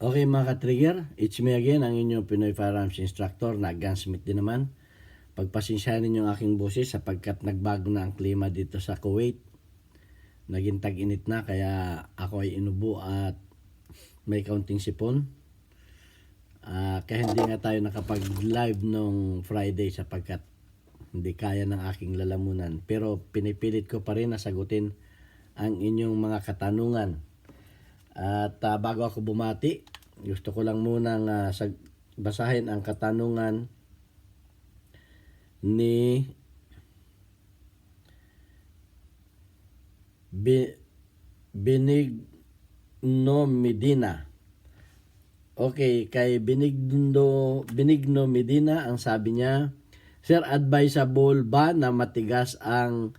Okay mga ka-trigger, it's me again, ang inyong Pinoy Firearms Instructor na gunsmith din naman. Pagpasensyahan ninyo ang aking boses sapagkat nagbago na ang klima dito sa Kuwait. Naging tag-init na kaya ako ay inubo at may kaunting sipon. Kaya hindi nga tayo nakapag-live nung Friday sapagkat hindi kaya ng aking lalamunan. Pero pinipilit ko pa rin na sagutin ang inyong mga katanungan. At bago ako bumati, gusto ko lang munang basahin ang katanungan ni Benigno Medina. Okay, kay Benigno Medina, ang sabi niya, Sir, advisable ba na matigas ang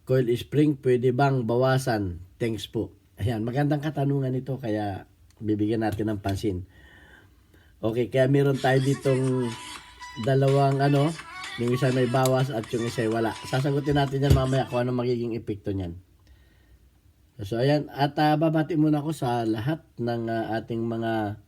coil spring? Pwede bang bawasan? Thanks po. Ayan, magandang katanungan ito kaya bibigyan natin ng pansin. Okay, kaya meron tayo ditong dalawang yung isa may bawas at yung isa ay wala. Sasagutin natin yan mamaya kung ano magiging epekto niyan. So ayan, at babati muna ako sa lahat ng ating mga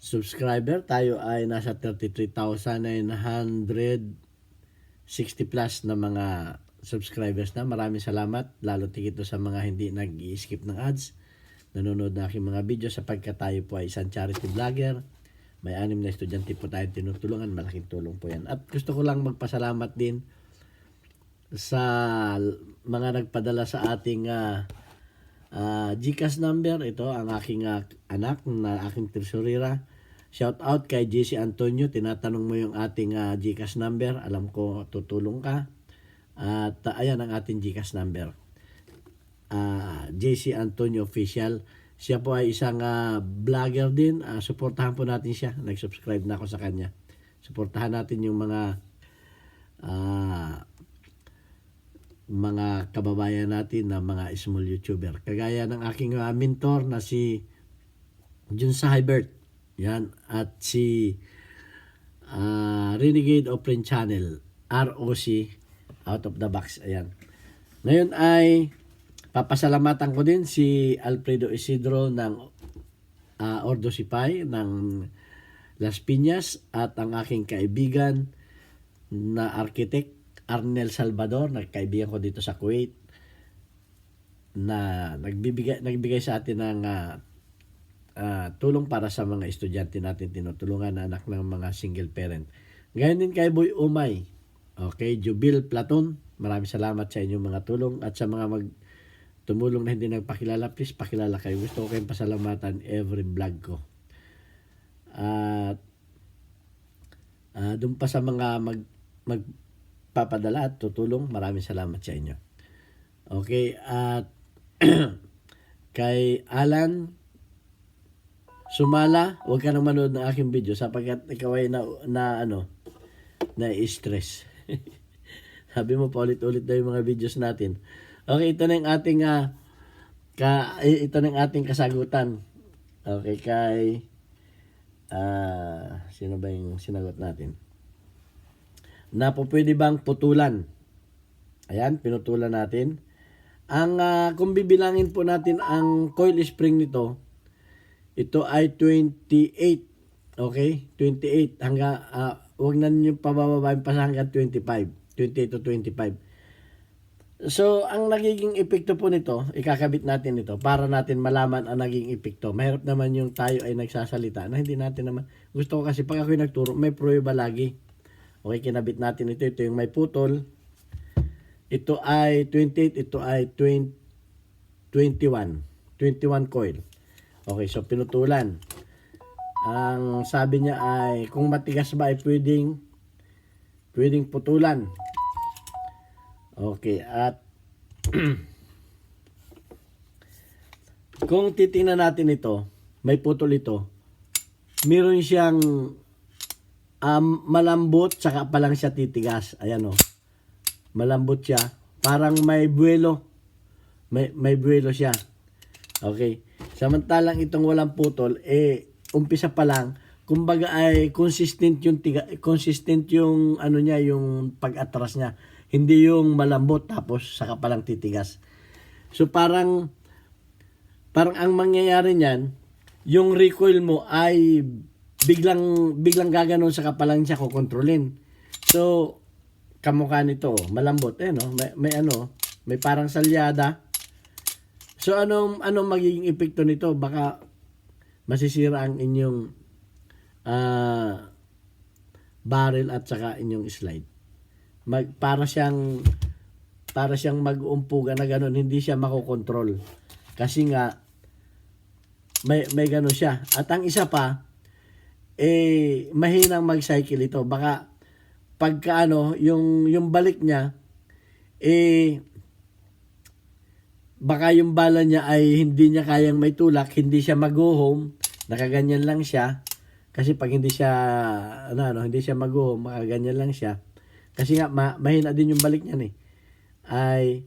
subscriber. Tayo ay nasa 33,960 plus na mga subscribers na. Maraming salamat, lalo tigito sa mga hindi nag-i-skip ng ads, nanonood na aking mga video sapagkat tayo po ay isang charity vlogger. May 6 na estudyante po tayo tinutulungan, malaking tulong po yan. At gusto ko lang magpasalamat din sa mga nagpadala sa ating GCash number. Ito ang aking anak na aking tresurera. Shout out kay JC Antonio. Tinatanong mo yung ating GCash number. Alam ko tutulong ka. At ayan ang ating GCash number. JC Antonio Official. Siya po ay isang vlogger din. Suportahan po natin siya. Nag-subscribe na ako sa kanya. Suportahan natin yung mga kababayan natin na mga small YouTuber. Kagaya ng aking mentor na si Jun Sahibert. Yan. At si Renegade Open Channel. ROC. Out of the box. Ayan. Ngayon ay papasalamatan ko din si Alfredo Isidro ng Ordo Sipay ng Las Piñas at ang aking kaibigan na architect Arnel Salvador, nagkaibigan ko dito sa Kuwait, na nagbigay sa atin ng tulong para sa mga estudyante natin tinutulungan na anak ng mga single parent. Ngayon din kay Boy Umay, okay, Jubil Platon, maraming salamat sa inyong mga tulong at sa mga tumulong na hindi nagpakilala, please pakilala kayo. Gusto ko kayong pasalamatan every vlog ko. At doon pa sa mga magpapadala at tutulong, maraming salamat sa inyo. Okay, at kay Alan Sumala, huwag ka nang manood ng aking video sapagkat ikaw ay na-stress. Sabi mo pa ulit-ulit na yung mga videos natin. Okay, ito na yung ating kasagutan. Okay, kay sino ba yung sinagot natin? Na po pwede bang putulan? Ayan, pinutulan natin. Ang kung bibilangin po natin ang coil spring nito, ito ay 28. Okay? 28 hanggang wag na niyo pabababain pa hanggang 25. 28 to 25. So, ang nagiging epekto po nito, ikakabit natin ito para natin malaman ang naging epekto. Mahirap naman yung tayo ay nagsasalita na hindi natin naman. Gusto ko kasi pag ako'y nagturo, may prueba lagi. Okay, kinabit natin ito. Ito yung may putol. Ito ay 28, ito ay 21. 21 coil. Okay, so pinutulan. Ang sabi niya ay, kung matigas ba ay pwedeng putulan. Okay, at kung titingnan natin ito, may putol ito, meron siyang malambot, saka pa lang siya titigas. Ayan o, malambot siya, parang may buwelo, may buwelo siya. Okay, samantalang itong walang putol, umpisa pa lang, kumbaga ay consistent yung yung pag-atras niya. Hindi yung malambot tapos saka palang titigas. So parang ang mangyayari niyan, yung recoil mo ay biglang gaganon saka palang siya kokontrolin. So kamukha nito, malambot no, may parang salyada. So anong magiging epekto nito? Baka masisira ang inyong barrel at saka inyong slide. Para siyang mag-uumpuga na gano'n, hindi siya makokontrol. Kasi nga may gano'n siya. At ang isa pa, mahinang mag-cycle ito. Baka pagka yung balik niya, baka yung bala niya ay hindi niya kayang may tulak, hindi siya mag-go-home, nakaganyan lang siya. Kasi pag hindi siya hindi siya mag-go-home, makaganyan lang siya. Kasi nga mahina din yung balik niyan ay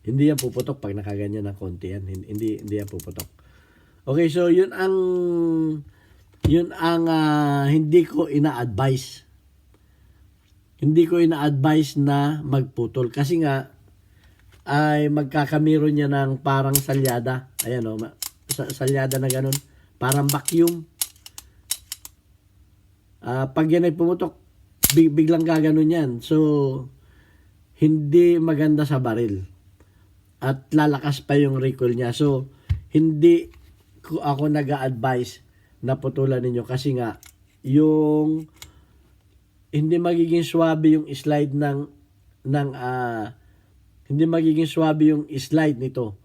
hindi yan puputok pag nakaganyan ng konti yan. Hindi yan puputok. Okay, so yun ang hindi ko ina-advise. Hindi ko ina-advise na magputol kasi nga ay magkakamiro niya ng parang salyada. Ayan salyada na ganun. Parang vacuum. Pag yan ay pumutok, biglang gaganon yan. So, hindi maganda sa baril. At lalakas pa yung recoil niya. So, hindi ako nag-a-advise na putulan ninyo kasi nga, yung hindi magiging swabe yung slide hindi magiging swabe yung slide nito.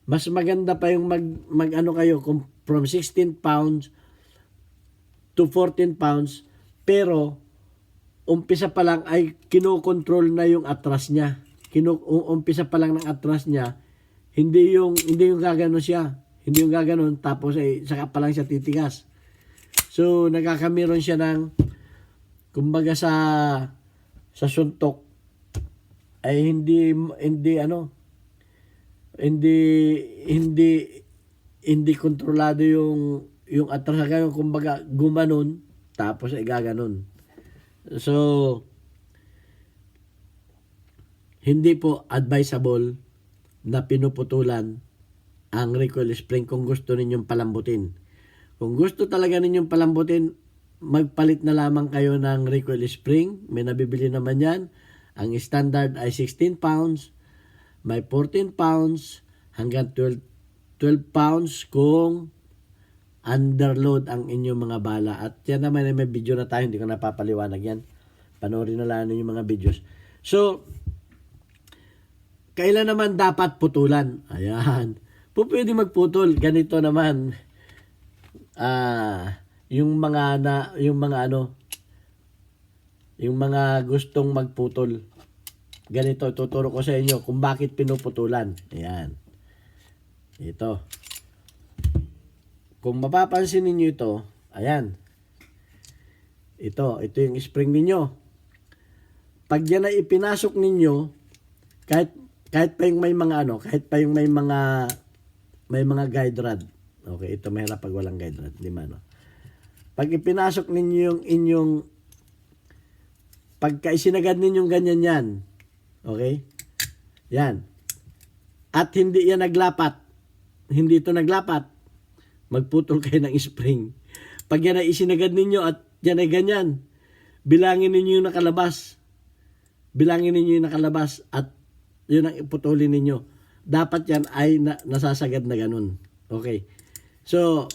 Mas maganda pa yung kayo kung from 16 pounds to 14 pounds, pero umpisa pa lang ay kinokontrol na yung atras niya. Umpisa pa lang ng atras niya, hindi yung gaganon siya. Hindi yung gaganon tapos ay saka pa lang siya titigas. So nagkakamiron siya ng kumbaga sa suntok ay hindi kontrolado yung atras na gano'n, kumbaga gumanon tapos ay gaganon. So hindi po advisable na pinuputulan ang recoil spring kung gusto ninyong palambutin. Kung gusto talaga ninyong palambutin, magpalit na lamang kayo ng recoil spring. May nabibili naman yan. Ang standard ay 16 pounds, may 14 pounds hanggang 12 pounds kung underload ang inyong mga bala. At yan naman ay may video na tayo, hindi ko napapaliwanag yan. Panoorin na lang yung mga videos. So, kailan naman dapat putulan? Ayan. Pwede magputol. Ganito naman. Yung mga gustong magputol. Ganito, tuturo ko sa inyo kung bakit pinuputulan. Ayan. Ito. Kung mapapansin ninyo ito, ayan. Ito yung spring ninyo. Pag yan ay ipinasok ninyo, kahit pa yung may mga guide rod. Okay, ito mahirap pag walang guide rod, di ba, no? Pag ipinasok ninyo yung inyong pagka isinagad ninyong ganyan yan, okay? Yan. At hindi yan naglapat. Hindi ito naglapat. Magputol kayo ng spring. Pag yan ay isinagad ninyo at yan ay ganyan, bilangin ninyo yung nakalabas. Bilangin ninyo yung nakalabas at yun ang iputulin ninyo. Dapat yan ay nasasagad na ganun. Okay. So,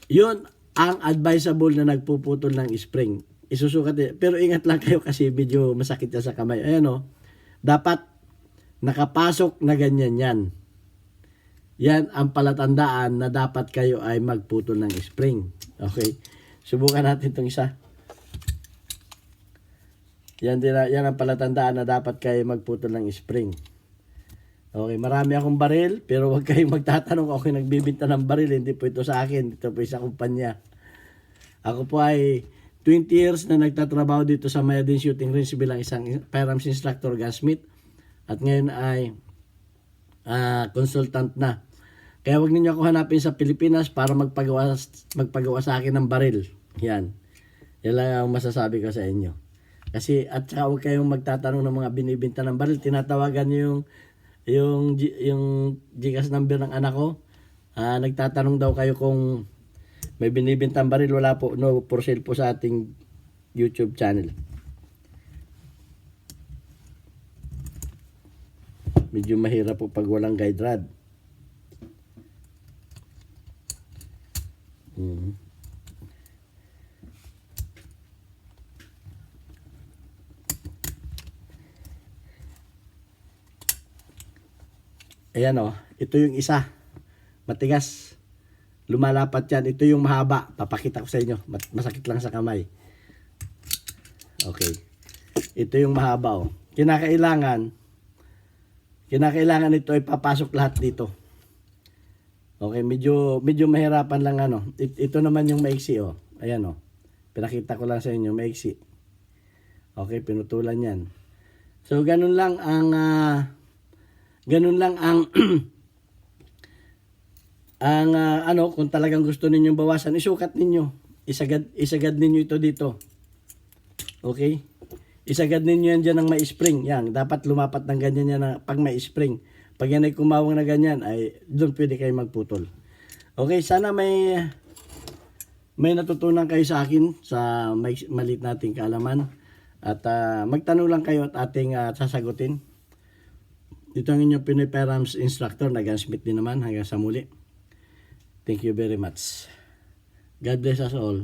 yun ang advisable na nagpuputol ng spring. Isusukat din. Pero ingat lang kayo kasi medyo masakit yan sa kamay. Ayan dapat nakapasok na ganyan yan. Yan ang palatandaan na dapat kayo ay magputol ng spring. Okay. Subukan natin itong isa. Yan ang palatandaan na dapat kayo magputol ng spring. Okay, marami akong baril, pero huwag kayong magtatanong ako nagbibinta ng baril. Hindi po ito sa akin, ito po sa kumpanya. Ako po ay 20 years na nagtatrabaho dito sa Mayadin Shooting Range bilang isang firearms instructor, gunsmith. At ngayon ay consultant na. Kaya huwag ninyo ako hanapin sa Pilipinas para magpagawa sa akin ng baril. Yan lang ang masasabi ko sa inyo. Kasi at saka huwag kayong magtatanong ng mga binibenta ng baril. Tinatawagan niyo yung GCash number ng anak ko. Nagtatanong daw kayo kung may binibintang baril. Wala po, no, for sale po sa ating YouTube channel. Medyo mahirap po pag walang guide rod. Ayan o, ito yung isa. Matigas. Lumalapat yan. Ito yung mahaba. Papakita ko sa inyo. Masakit lang sa kamay. Okay. Ito yung mahaba o. Kinakailangan ito ay papasok lahat dito. Okay, medyo mahirapan lang ano. Ito naman yung maiksi o. Ayan o. Pinakita ko lang sa inyo, maiksi. Okay, pinutulan yan. So, ganun lang ang kung talagang gusto ninyong bawasan, isukat ninyo. Isagad ninyo ito dito. Okay? Isagad ninyo yan dyan ng may spring. Yan, dapat lumapat ng ganyan yan pag may spring. Pag yan ay kumawang na ganyan, ay doon pwede kayo magputol. Okay, sana may natutunan kayo sa akin sa maliit nating kaalaman. At magtanong lang kayo at ating sasagutin. Ito ang inyong Pinoy Firearms Instructor na Gunsmith din naman. Hanggang sa muli. Thank you very much. God bless us all.